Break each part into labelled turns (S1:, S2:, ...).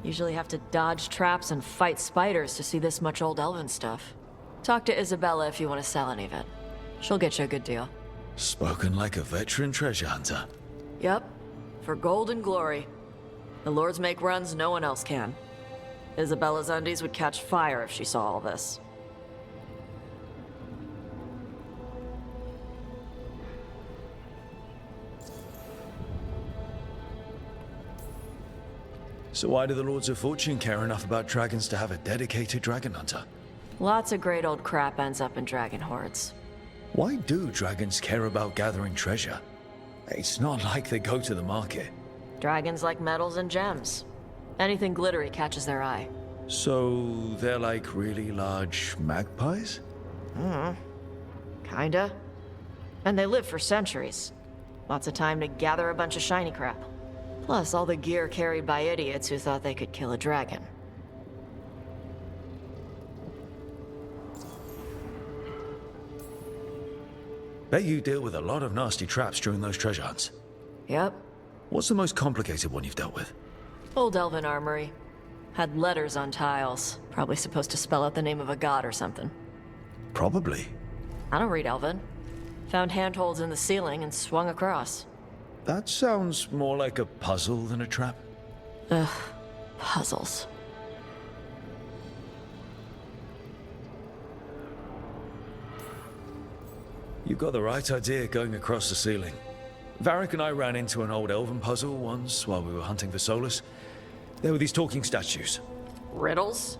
S1: Usually have to dodge traps and fight spiders to see this much old elven stuff. Talk to Isabella if you want to sell any of it. She'll get you a good deal.
S2: Spoken like a veteran treasure hunter.
S1: Yep. For gold and glory. The lords make runs no one else can. Isabella's undies would catch fire if she saw all this.
S2: So why do the Lords of Fortune care enough about dragons to have a dedicated dragon hunter?
S1: Lots of great old crap ends up in dragon hordes.
S2: Why do dragons care about gathering treasure? It's not like they go to the market.
S1: Dragons like metals and gems. Anything glittery catches their eye.
S2: So they're like really large magpies?
S1: Kinda. And they live for centuries. Lots of time to gather a bunch of shiny crap. Plus all the gear carried by idiots who thought they could kill a dragon.
S2: Bet you deal with a lot of nasty traps during those treasure hunts.
S1: Yep.
S2: What's the most complicated one you've dealt with?
S1: Old elven armory. Had letters on tiles. Probably supposed to spell out the name of a god or something.
S2: Probably.
S1: I don't read elven. Found handholds in the ceiling and swung across.
S2: That sounds more like a puzzle than a trap.
S1: Ugh. Puzzles.
S2: You got the right idea going across the ceiling. Varric and I ran into an old elven puzzle once while we were hunting for Solus. There were these talking statues.
S1: Riddles?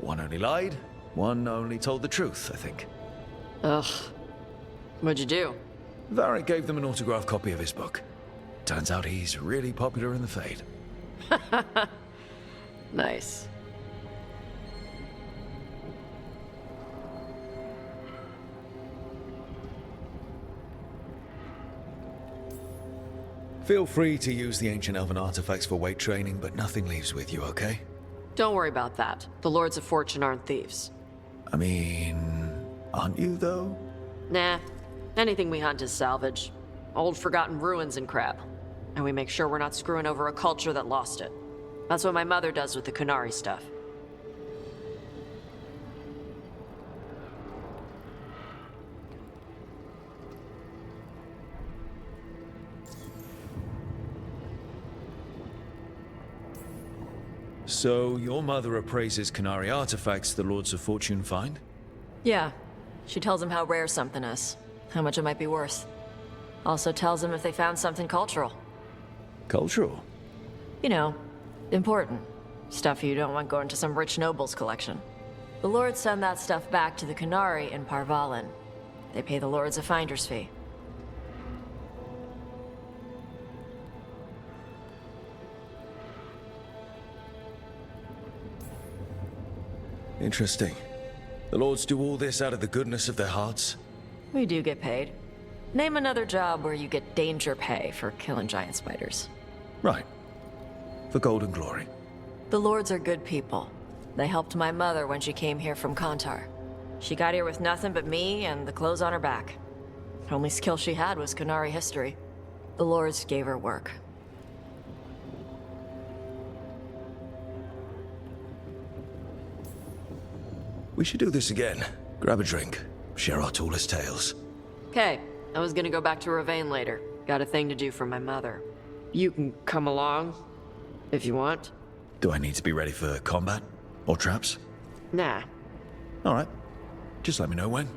S2: One only lied, one only told the truth, I think.
S1: Ugh. What'd you do?
S2: Varric gave them an autographed copy of his book. Turns out he's really popular in the Fade.
S1: Nice.
S2: Feel free to use the ancient elven artifacts for weight training, but nothing leaves with you, okay?
S1: Don't worry about that. The Lords of Fortune aren't thieves.
S2: I mean, aren't you, though?
S1: Nah. Anything we hunt is salvage. Old forgotten ruins and crap. And we make sure we're not screwing over a culture that lost it. That's what my mother does with the Kunari stuff.
S2: So, your mother appraises Kunari artifacts the Lords of Fortune find?
S1: Yeah. She tells them how rare something is. How much it might be worth. Also tells them if they found something cultural.
S2: Cultural?
S1: You know, important. Stuff you don't want going to some rich noble's collection. The Lords send that stuff back to the Kunari in Parvalin. They pay the Lords a finder's fee.
S2: Interesting. The Lords do all this out of the goodness of their hearts?
S1: We do get paid. Name another job where you get danger pay for killing giant spiders.
S2: Right. For gold and glory.
S1: The Lords are good people. They helped my mother when she came here from Kontar. She got here with nothing but me and the clothes on her back. Only skill she had was Kunari history. The Lords gave her work.
S2: We should do this again. Grab a drink. Share our tallest tales.
S1: Okay, I was gonna go back to Ravane later. Got a thing to do for my mother. You can come along, if you want.
S2: Do I need to be ready for combat? Or traps?
S1: Nah.
S2: Alright. Just let me know when.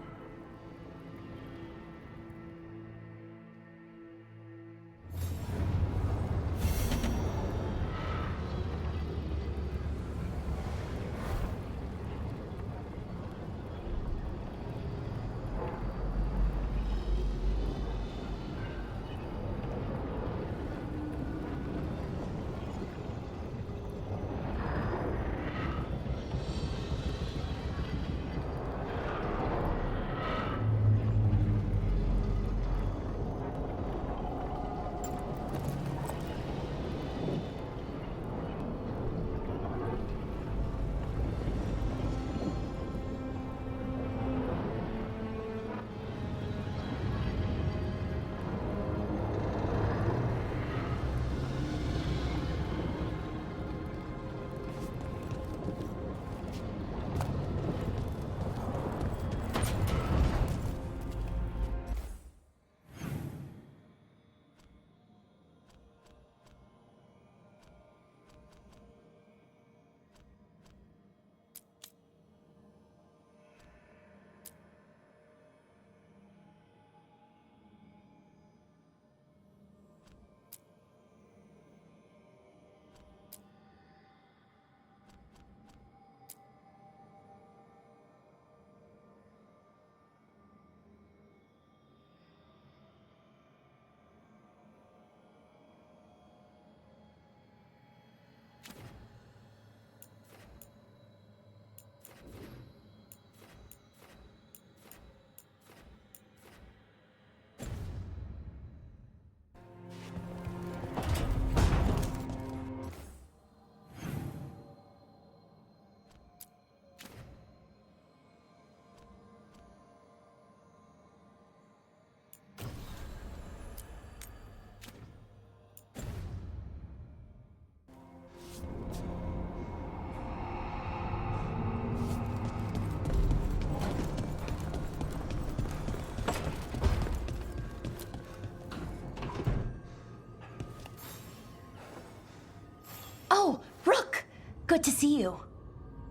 S3: Good to see you.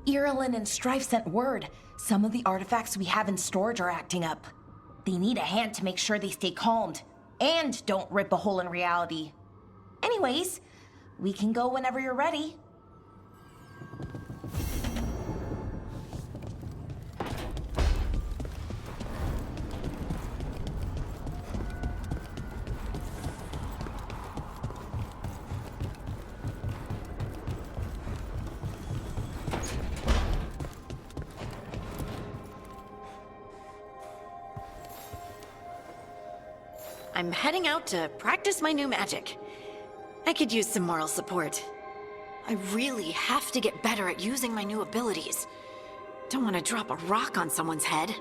S3: Irulan and Strife sent word. Some of the artifacts we have in storage are acting up. They need a hand to make sure they stay calmed, and don't rip a hole in reality. Anyways, we can go whenever you're ready.
S4: I'm heading out to practice my new magic. I could use some moral support. I really have to get better at using my new abilities. Don't want to drop a rock on someone's head.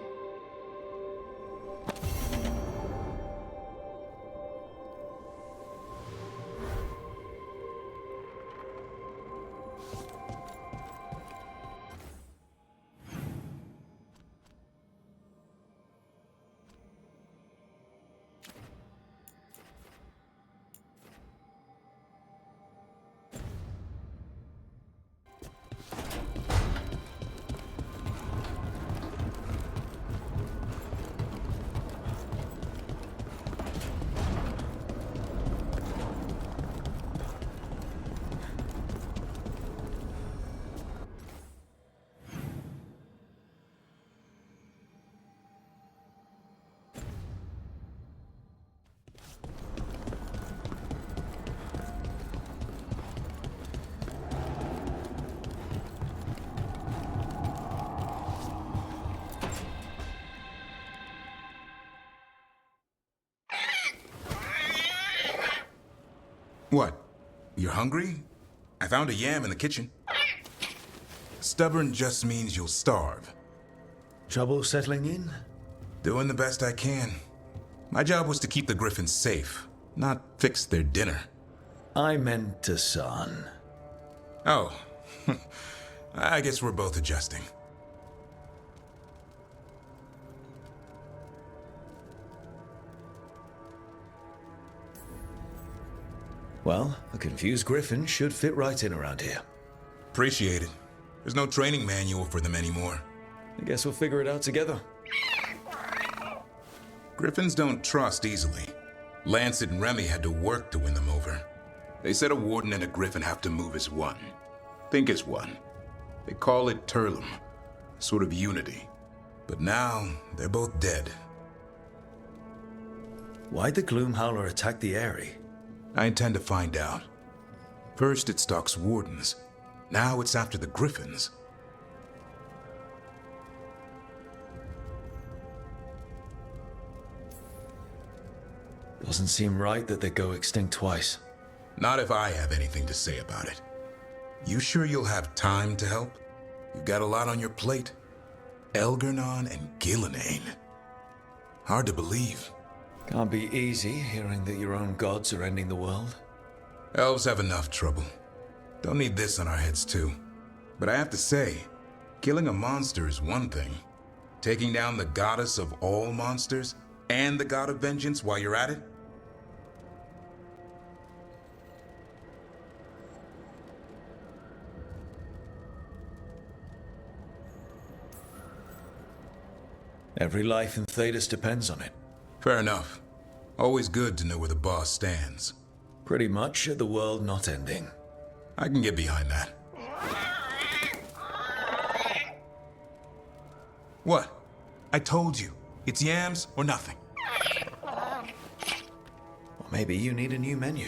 S5: What? You're hungry? I found a yam in the kitchen. Stubborn just means you'll starve.
S2: Trouble settling in?
S5: Doing the best I can. My job was to keep the Griffins safe, not fix their dinner.
S2: I meant to son.
S5: Oh, I guess we're both adjusting.
S2: Well, a confused griffin should fit right in around here.
S5: Appreciate it. There's no training manual for them anymore.
S2: I guess we'll figure it out together.
S5: Griffins don't trust easily. Lancet and Remy had to work to win them over. They said a warden and a griffin have to move as one. Think as one. They call it Turlum, a sort of unity. But now, they're both dead.
S2: Why'd the Gloomhowler attack the Eyrie?
S5: I intend to find out. First it stalks wardens. Now it's after the Griffins.
S2: Doesn't seem right that they go extinct twice.
S5: Not if I have anything to say about it. You sure you'll have time to help? You've got a lot on your plate. Elgernon and Gillenane. Hard to believe.
S2: Can't be easy hearing that your own gods are ending the world.
S5: Elves have enough trouble. Don't need this on our heads too. But I have to say, killing a monster is one thing. Taking down the goddess of all monsters and the god of vengeance while you're at it?
S2: Every life in Thedas depends on it.
S5: Fair enough. Always good to know where the boss stands.
S2: Pretty much the world not ending.
S5: I can get behind that. What? I told you. It's yams or nothing.
S2: Or maybe you need a new menu.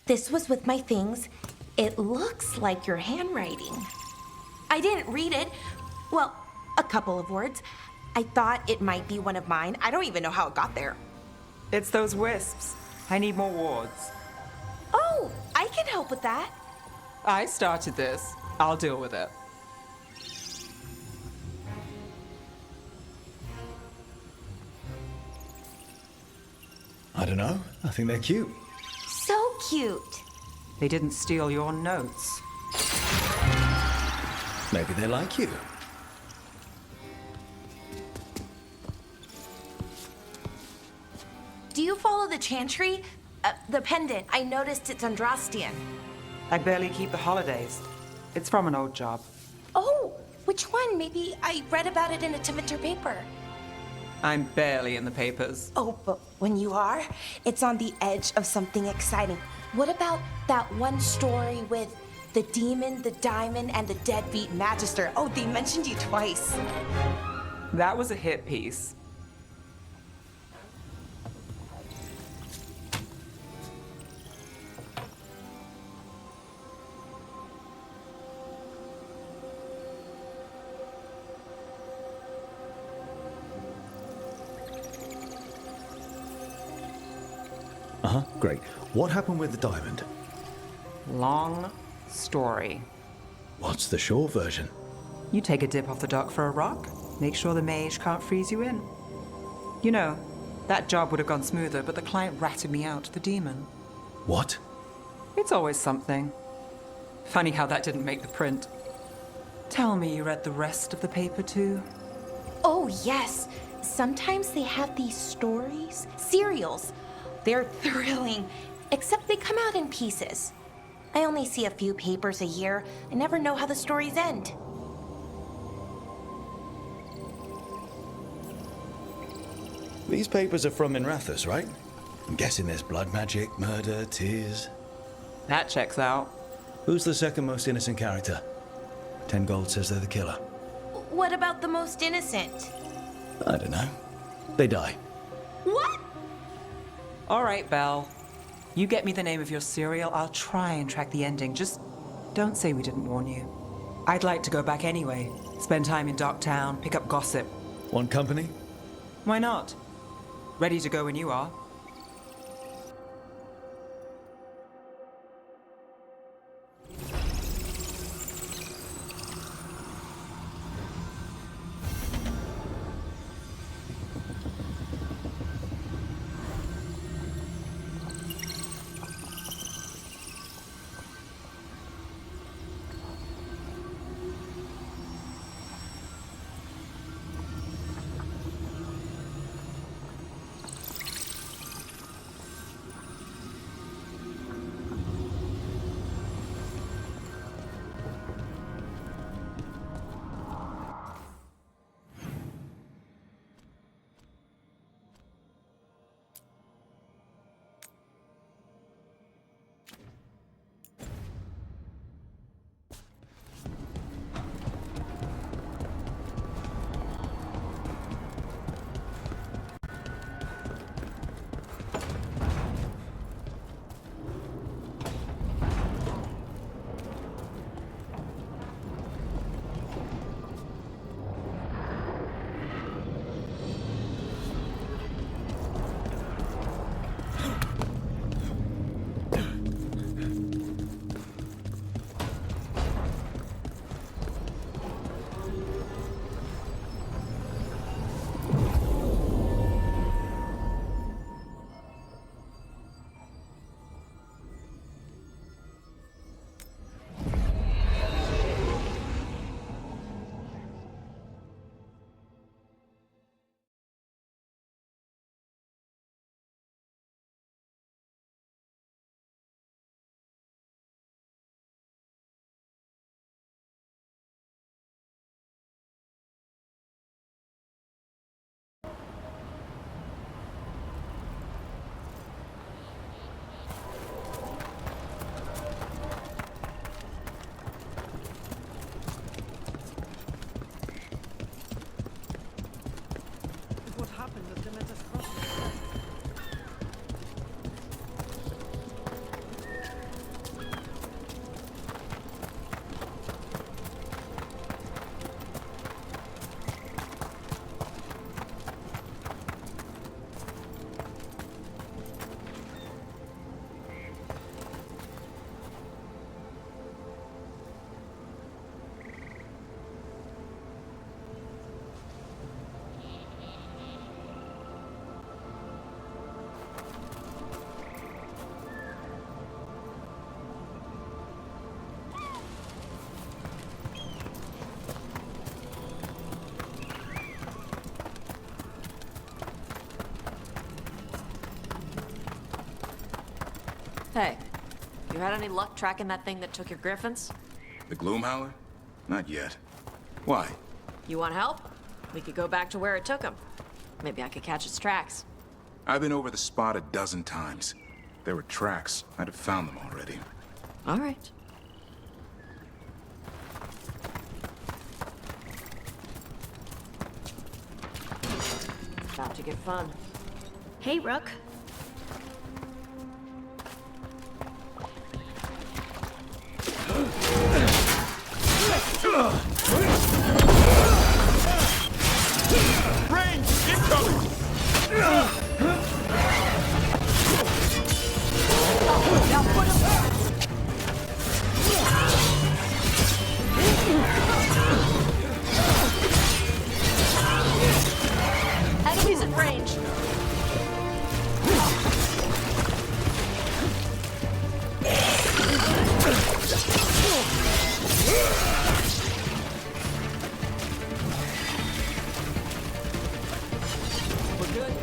S3: This was with my things. It looks like your handwriting. I didn't read it. Well, a couple of words. I thought it might be one of mine. I don't even know how it got there.
S6: It's those wisps. I need more wards.
S3: Oh, I can help with that.
S6: I started this. I'll deal with it.
S2: I don't know. I think they're cute.
S3: So cute.
S6: They didn't steal your notes.
S2: Maybe they like you.
S3: Do you follow the chantry? The pendant. I noticed it's Andrastian.
S6: I barely keep the holidays. It's from an old job.
S3: Oh, which one? Maybe I read about it in a Timiter paper.
S6: I'm barely in the papers.
S3: Oh, but when you are, it's on the edge of something exciting. What about that one story with the demon, the diamond, and the deadbeat magister? Oh, they mentioned you twice.
S6: That was a hit piece.
S2: Uh-huh, great. What happened with the diamond?
S6: Long story.
S2: What's the short version?
S6: You take a dip off the dock for a rock, make sure the mage can't freeze you in. You know, that job would have gone smoother, but the client ratted me out to the demon.
S2: What?
S6: It's always something. Funny how that didn't make the print. Tell me you read the rest of the paper too?
S3: Oh, yes. Sometimes they have these stories, serials. They're thrilling, except they come out in pieces. I only see a few papers a year. I never know how the stories end.
S2: These papers are from Minrathous, right? I'm guessing there's blood magic, murder, tears.
S6: That checks out.
S2: Who's the second most innocent character? 10 gold says they're the killer.
S3: What about the most innocent?
S2: I don't know. They die.
S3: What?
S6: All right, Belle. You get me the name of your serial, I'll try and track the ending. Just don't say we didn't warn you. I'd like to go back anyway. Spend time in Docktown, pick up gossip.
S2: One company?
S6: Why not? Ready to go when you are.
S1: You had any luck tracking that thing that took your griffins?
S5: The Gloomhowler? Not yet. Why?
S1: You want help? We could go back to where it took him. Maybe I could catch its tracks.
S5: I've been over the spot a dozen times. There were tracks. I'd have found them already.
S1: All right. About to get fun.
S4: Hey, Rook.
S5: Range! Incoming!
S1: Enemies in range. We're good.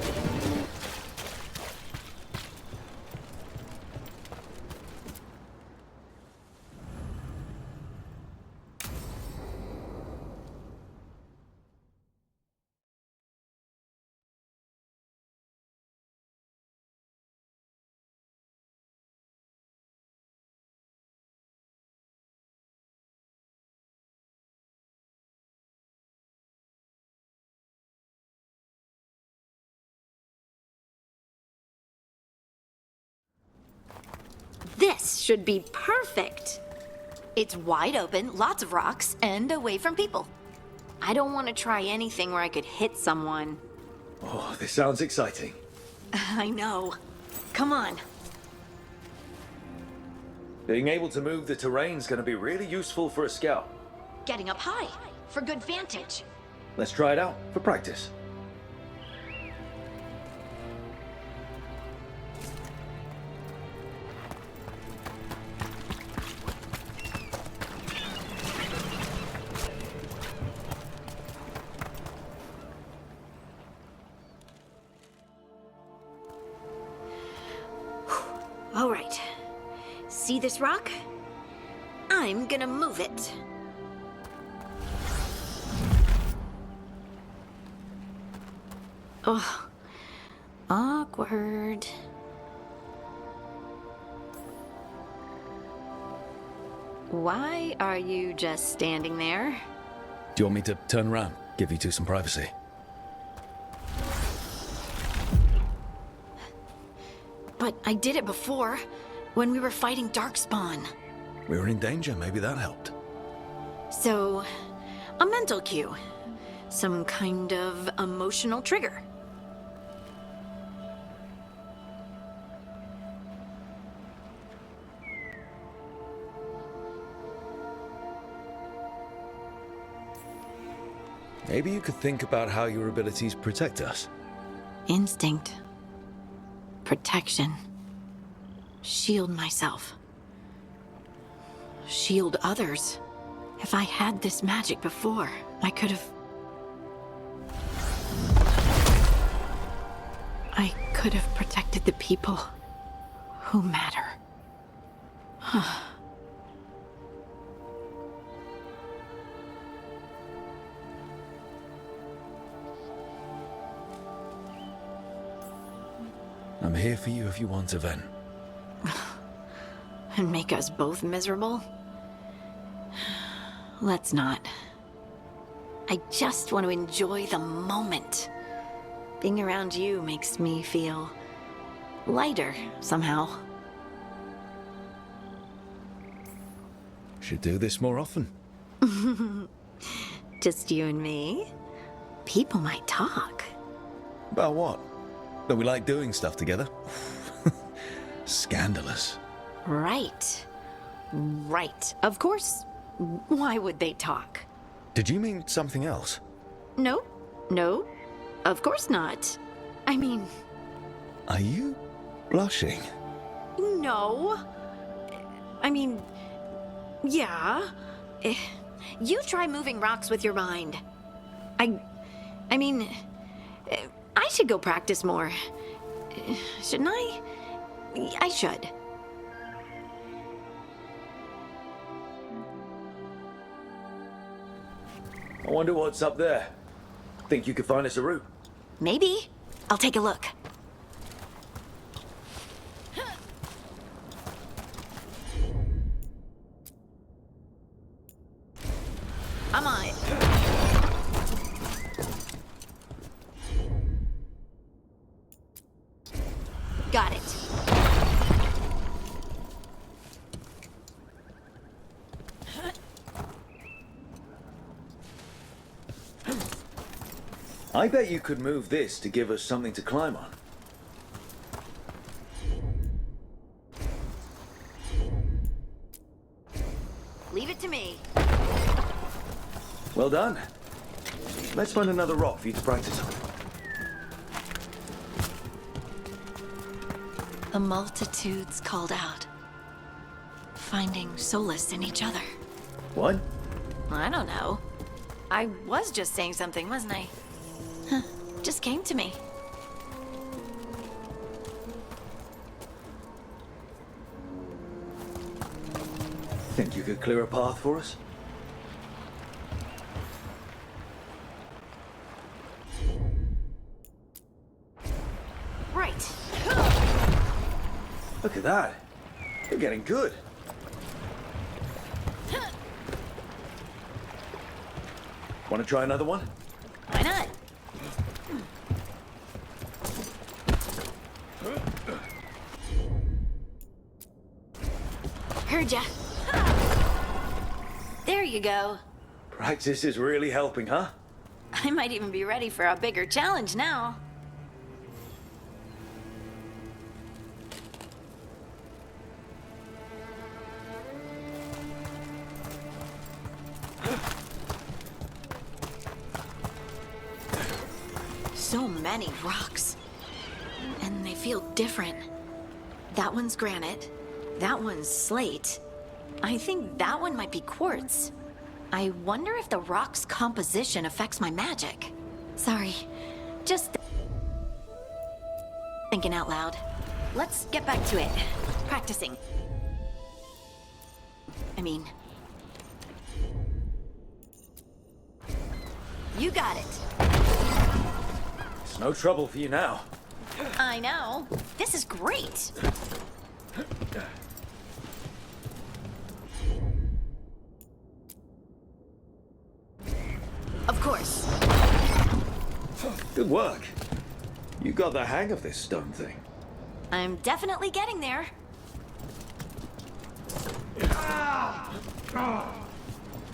S4: This should be perfect. It's wide open, lots of rocks, and away from people. I don't want to try anything where I could hit someone.
S2: Oh, this sounds exciting.
S4: I know. Come on.
S2: Being able to move the terrain's gonna be really useful for a scout.
S4: Getting up high for good vantage.
S2: Let's try it out for practice.
S4: All right. See this rock? I'm gonna move it. Oh, awkward. Why are you just standing there?
S2: Do you want me to turn around, give you two some privacy?
S4: But I did it before, when we were fighting Darkspawn.
S2: We were in danger, maybe that helped.
S4: So, a mental cue. Some kind of emotional trigger.
S2: Maybe you could think about how your abilities protect us.
S4: Instinct. Protection. Shield myself. Shield others. If I had this magic before, I could have... I could have protected the people who matter.
S2: I'm here for you if you want to, Ven.
S4: And make us both miserable? Let's not. I just want to enjoy the moment. Being around you makes me feel lighter somehow.
S2: Should do this more often.
S4: Just you and me? People might talk.
S2: About what? That we like doing stuff together? Scandalous.
S4: Right. Right. Of course. Why would they talk?
S2: Did you mean something else?
S4: No. No. Of course not. I mean...
S2: Are you blushing?
S4: No. I mean... Yeah. You try moving rocks with your mind. I mean... I should go practice more. Shouldn't I? I should.
S2: I wonder what's up there. Think you could find us a route?
S4: Maybe. I'll take a look. I'm on it. Got it.
S2: I bet you could move this to give us something to climb on.
S4: Leave it to me.
S2: Well done. Let's find another rock for you to practice on.
S4: The multitudes called out, finding solace in each other.
S2: What?
S4: I don't know. I was just saying something, wasn't I? Huh. Just came to me.
S2: Think you could clear a path for us?
S4: Right.
S2: Look at that. You're getting good. Want to try another one?
S4: Why not? Heard ya. There you go.
S2: Practice is really helping, huh?
S4: I might even be ready for a bigger challenge now. So many rocks. And they feel different. That one's granite. That one's slate. I think that one might be quartz. I wonder if the rock's composition affects my magic. Sorry, just thinking out loud. Let's get back to it. Practicing. I mean... You got it.
S2: It's no trouble for you now.
S4: I know. This is great. Of course.
S2: Good work. You got the hang of this stone thing.
S4: I'm definitely getting there.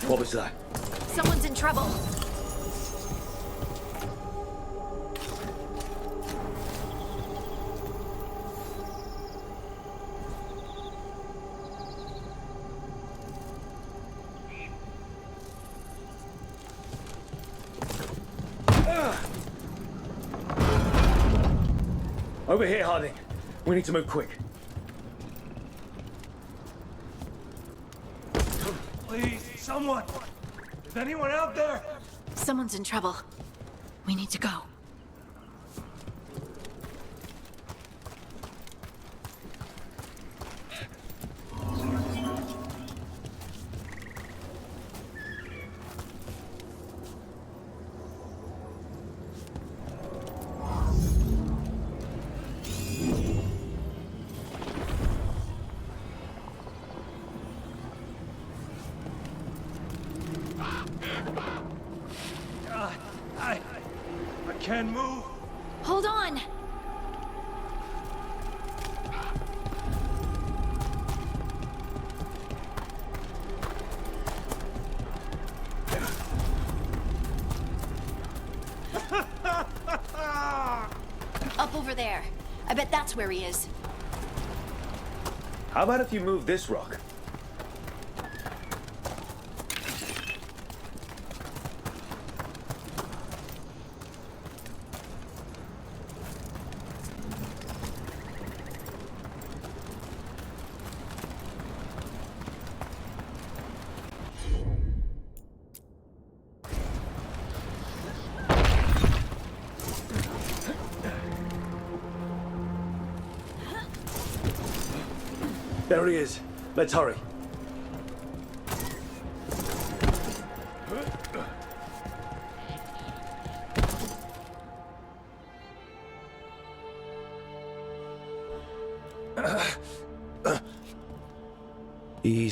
S2: What was that?
S4: Someone's in trouble.
S2: Over here, Harding. We need to move quick.
S7: Please, someone! Is anyone out there?
S4: Someone's in trouble. We need to go.
S7: I can't move.
S4: Hold on. Up over there. I bet that's where he is.
S2: How about if you move this rock? There he is. Let's hurry.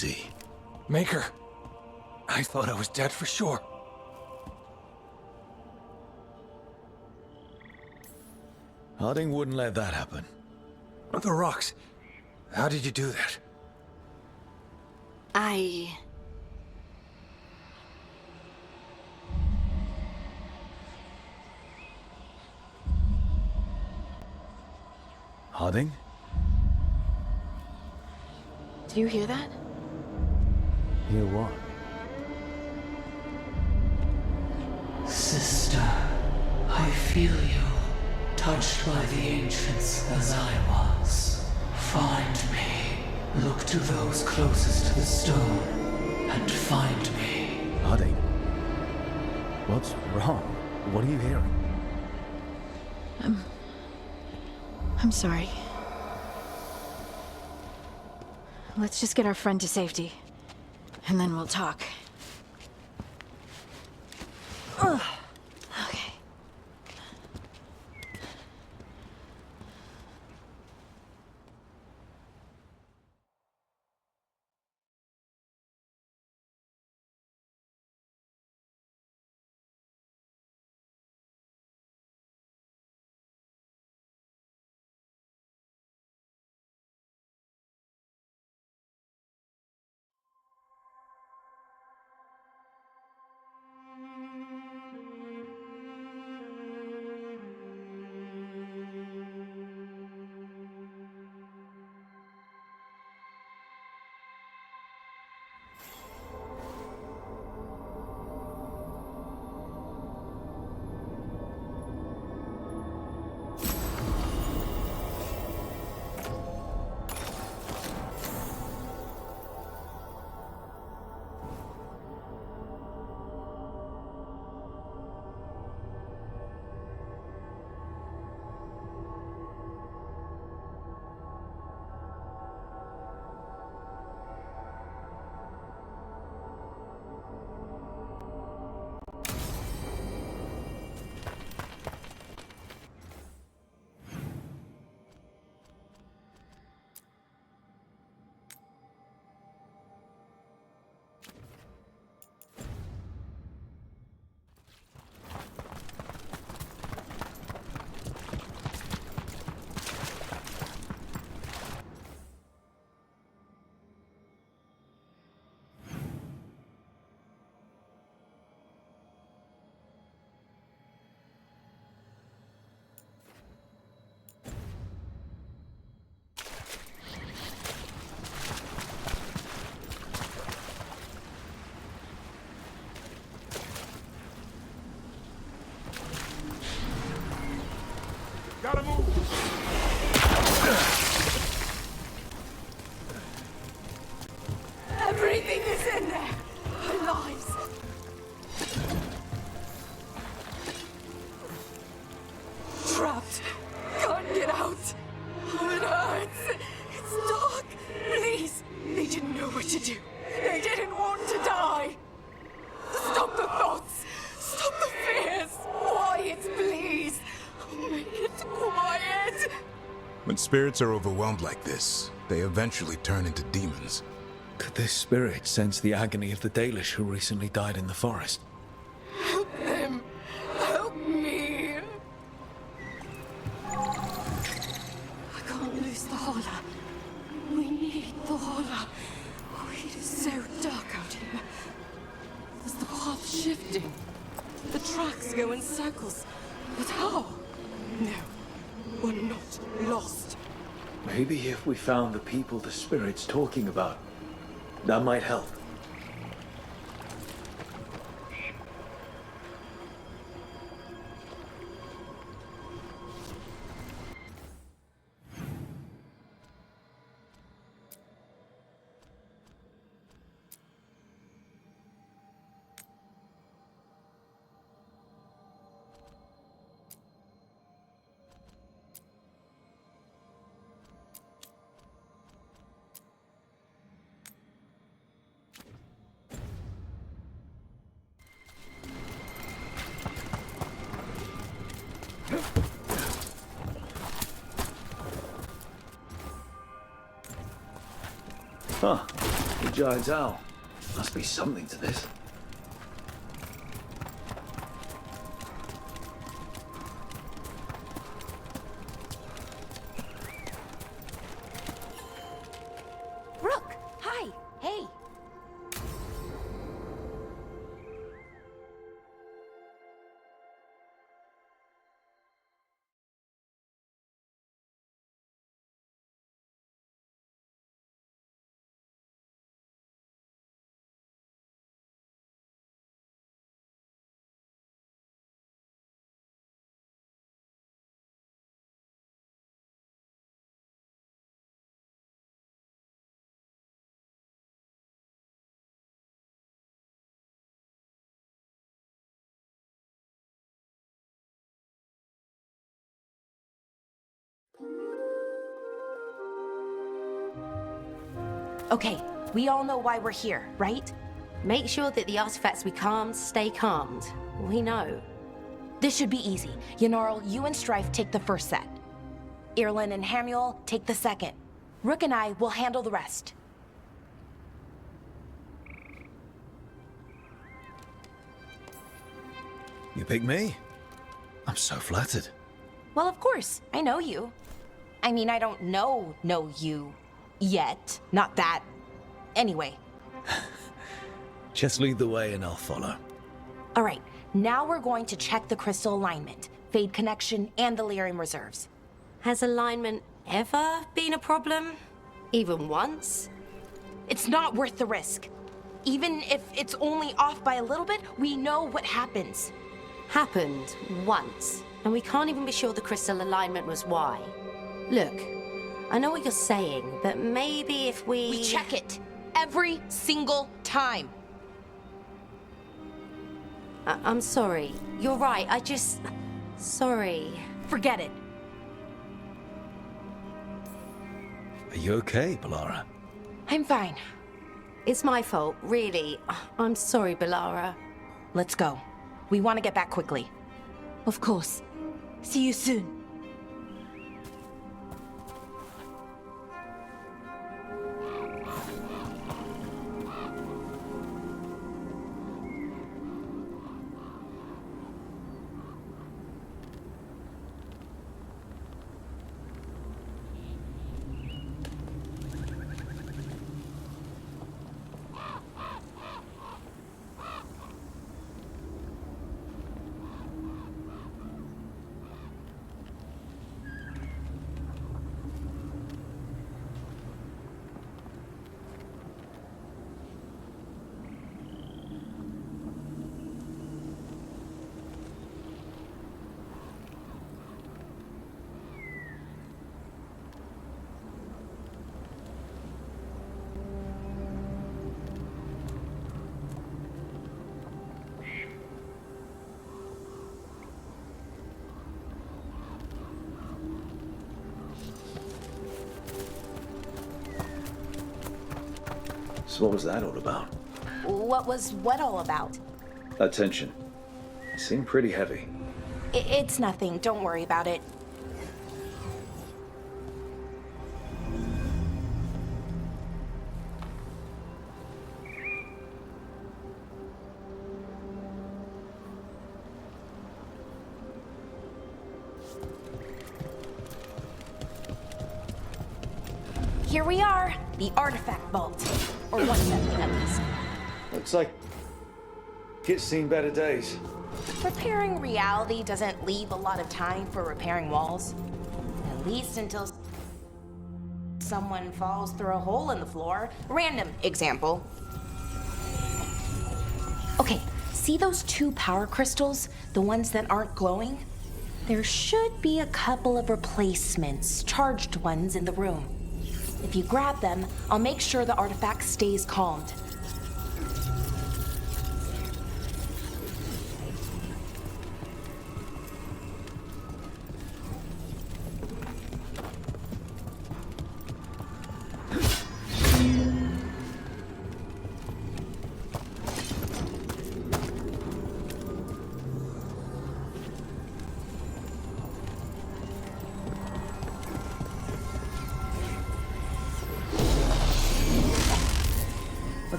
S5: see.
S7: Maker. I thought I was dead for sure.
S2: Harding wouldn't let that happen.
S7: The rocks. How did you do that?
S2: Harding?
S4: Do you hear that?
S2: Hear what?
S8: Sister, I feel you, touched by the ancients as I was. Find me. Look to those closest to the stone, and find me.
S2: Harding? What's wrong? What are you hearing?
S4: I'm sorry. Let's just get our friend to safety, and then we'll talk. Ugh. Okay.
S7: Gotta move!
S9: Everything is in there! Our lives! Trapped! Can't get out! It hurts! It's dark! Please! They didn't know what to do! They didn't want to die! Stop the thoughts! Stop the fears! Quiet, please! Make it quiet!
S5: When spirits are overwhelmed like this, they eventually turn into demons.
S2: Could this spirit sense the agony of the Dalish who recently died in the forest?
S9: Help them! Help me! I can't lose the Holler. We need the Holler. It is so dark out here. There's the path shifting. The tracks go in circles. But how? No, we're not lost.
S2: Maybe if we found the people the spirit's talking about, that might help. Huh. giant owl. Must be something to this.
S3: Rook! Hi! Hey! Okay, we all know why we're here, right?
S10: Make sure that the artifacts we calmed stay calmed. We know.
S3: This should be easy. Yanarl, you and Strife take the first set. Irlin and Hamuel take the second. Rook and I will handle the rest.
S2: You pick me? I'm so flattered.
S3: Well, of course, I know you. I mean, I don't know you yet. Not that. Anyway.
S2: Just lead the way and I'll follow.
S3: All right, now we're going to check the crystal alignment, fade connection, and the lyrium reserves.
S10: Has alignment ever been a problem? Even once?
S3: It's not worth the risk. Even if it's only off by a little bit, we know what happens.
S10: Happened once, and we can't even be sure the crystal alignment was why. Look, I know what you're saying, but maybe if
S3: We check it every single time.
S10: I'm sorry. You're right, Sorry.
S3: Forget it.
S2: Are you okay, Balara?
S3: I'm fine.
S10: It's my fault, really. I'm sorry, Balara.
S3: Let's go. We want to get back quickly. Of course. See you soon.
S2: So what was that all about?
S3: What was what all about?
S2: That tension. It seemed pretty heavy.
S3: It's nothing. Don't worry about it. Here we are, the artifact vault. Or one of them, at least.
S2: Looks like it's seen better days.
S3: Repairing reality doesn't leave a lot of time for repairing walls. At least until someone falls through a hole in the floor. Random example. Okay, see those two power crystals? The ones that aren't glowing? There should be a couple of replacements, charged ones in the room. If you grab them, I'll make sure the artifact stays calmed.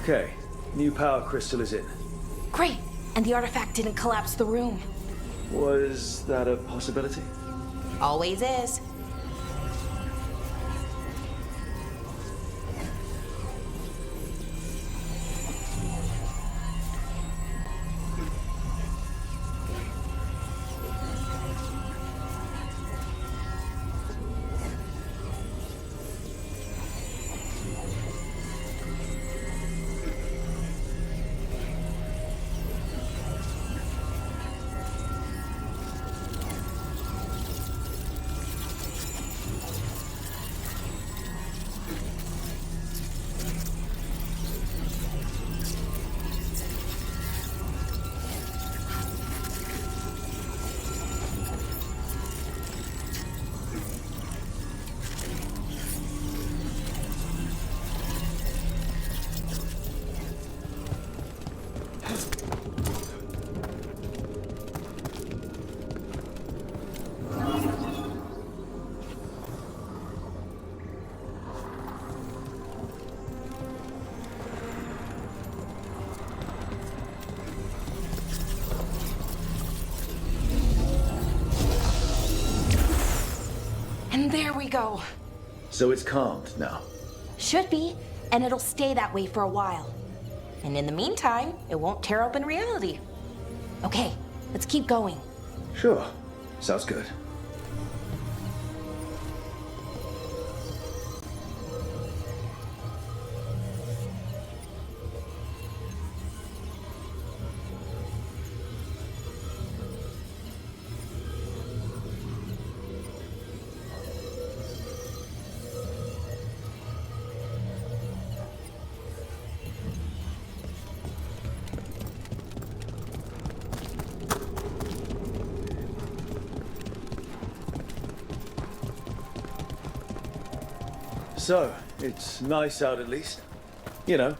S2: Okay, new power crystal is in.
S3: Great! And the artifact didn't collapse the room.
S2: Was that a possibility?
S3: Always is. And there we go.
S2: So it's calmed now.
S3: Should be, and it'll stay that way for a while. And in the meantime, it won't tear open reality. Okay, let's keep going.
S2: Sure. Sounds good. So, it's nice out at least. You know,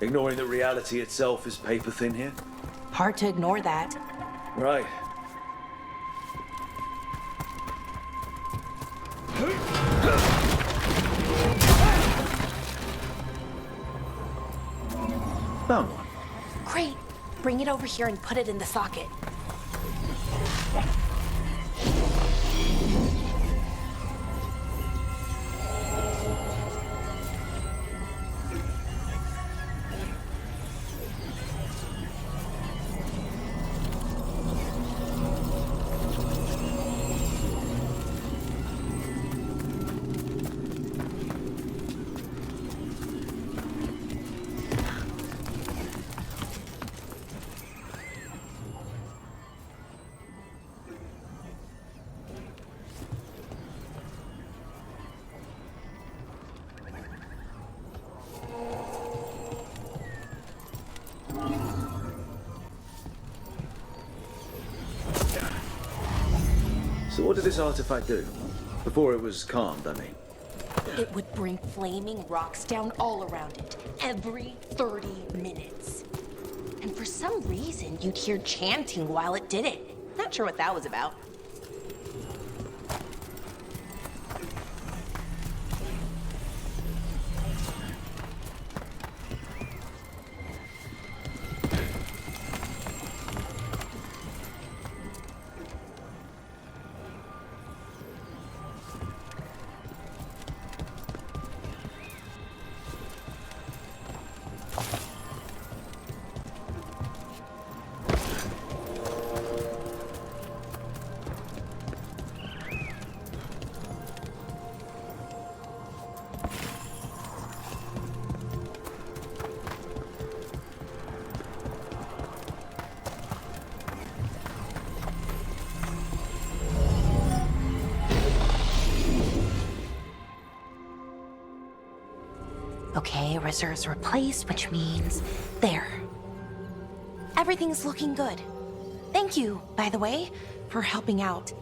S2: ignoring that reality itself is paper thin here.
S3: Hard to ignore that.
S2: Right. Found one.
S3: Great. Bring it over here and put it in the socket.
S2: So what did this artifact do? Before it was calmed, I mean.
S3: It would bring flaming rocks down all around it, every 30 minutes. And for some reason, you'd hear chanting while it did it. Not sure what that was about. Okay, reserves replaced, which means there. Everything's looking good. Thank you, by the way, for helping out.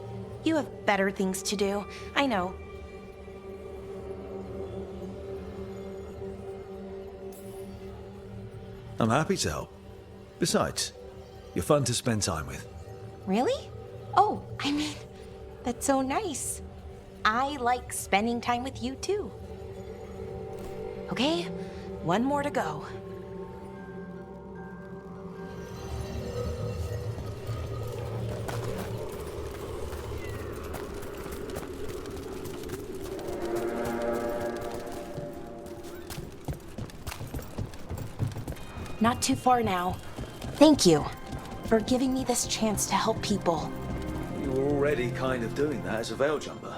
S3: You have better things to do, I know.
S2: I'm happy to help. Besides, you're fun to spend time with.
S3: Really? Oh, I mean, that's so nice. I like spending time with you too. Okay, one more to go. Not too far now. Thank you for giving me this chance to help people.
S2: You were already kind of doing that as a veil jumper.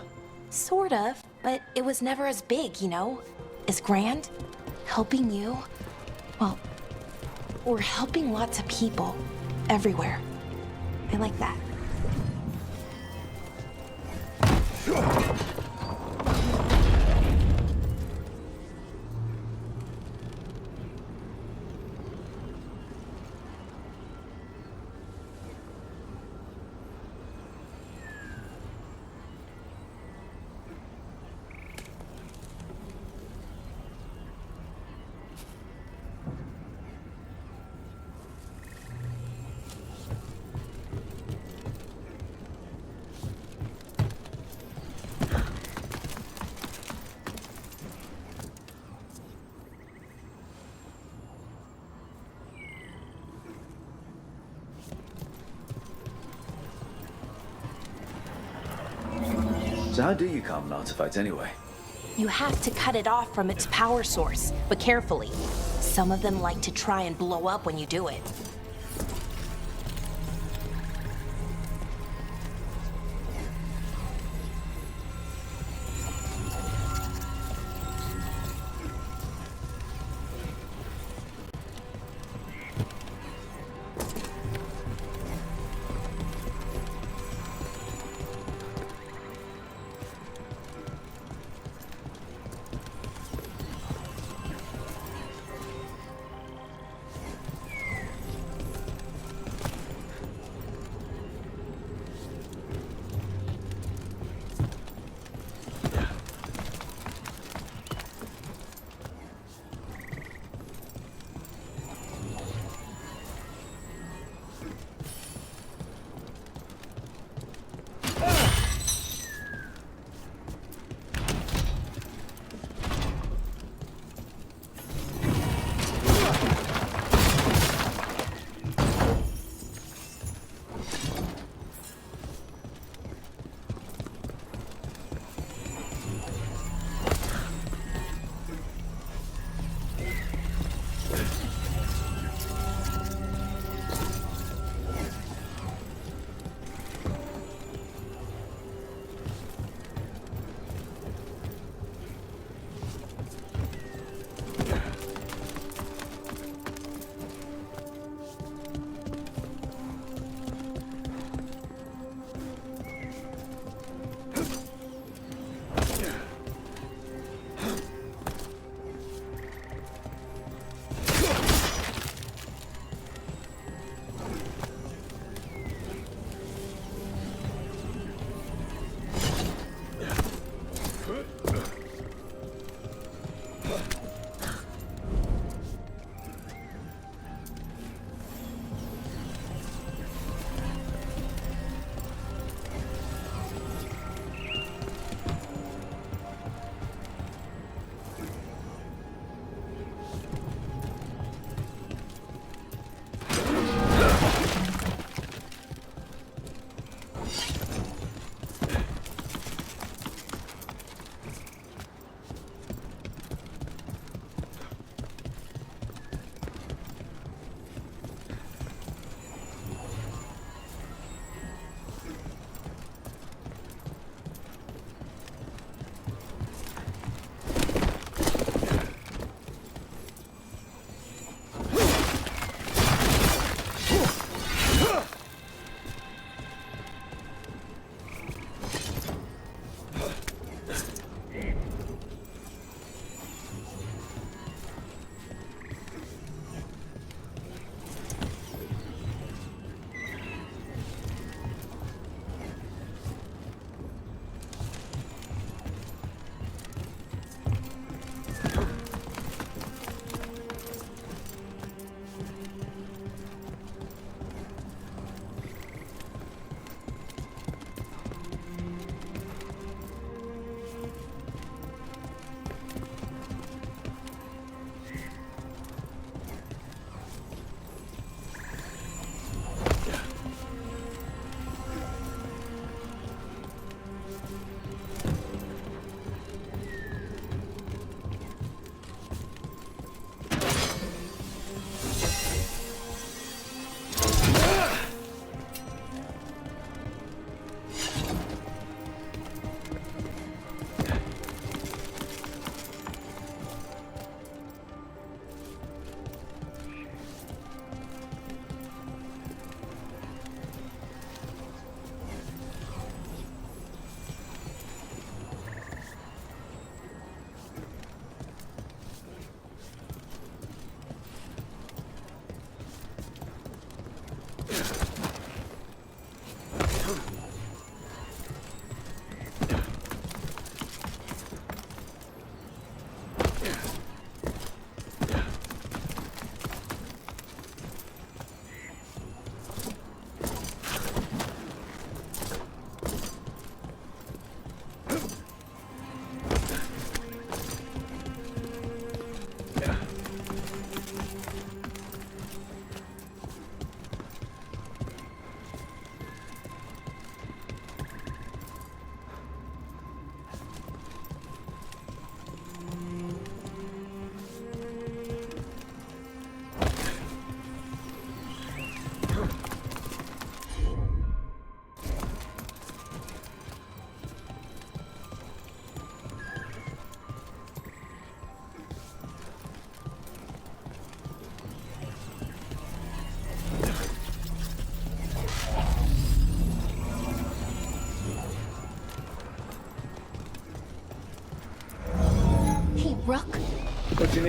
S3: Sort of, but it was never as big, you know? As grand. Helping you. Well, we're helping lots of people. Everywhere. I like that.
S2: So how do you calm an artifact anyway?
S3: You have to cut it off from its power source, but carefully. Some of them like to try and blow up when you do it.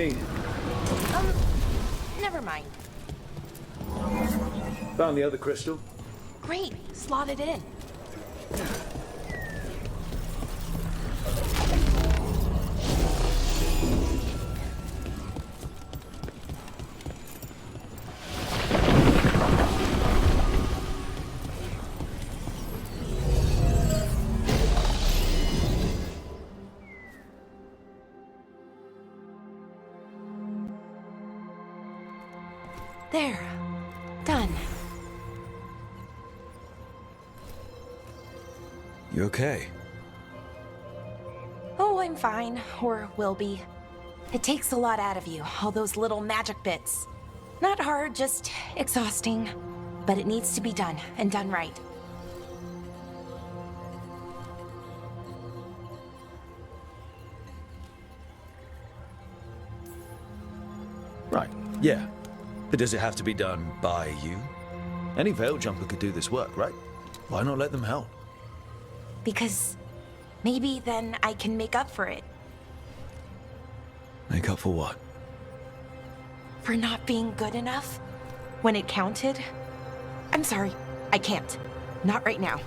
S2: need?
S3: Never mind.
S2: Found the other crystal.
S3: Great, slot it in. There. Done.
S2: You okay?
S3: Oh, I'm fine. Or will be. It takes a lot out of you, all those little magic bits. Not hard, just exhausting. But it needs to be done, and done right.
S2: Right, yeah. But does it have to be done by you? Any veil jumper could do this work, right? Why not let them help?
S3: Because maybe then I can make up for it.
S2: Make up for what?
S3: For not being good enough? When it counted? I'm sorry, I can't. Not right now.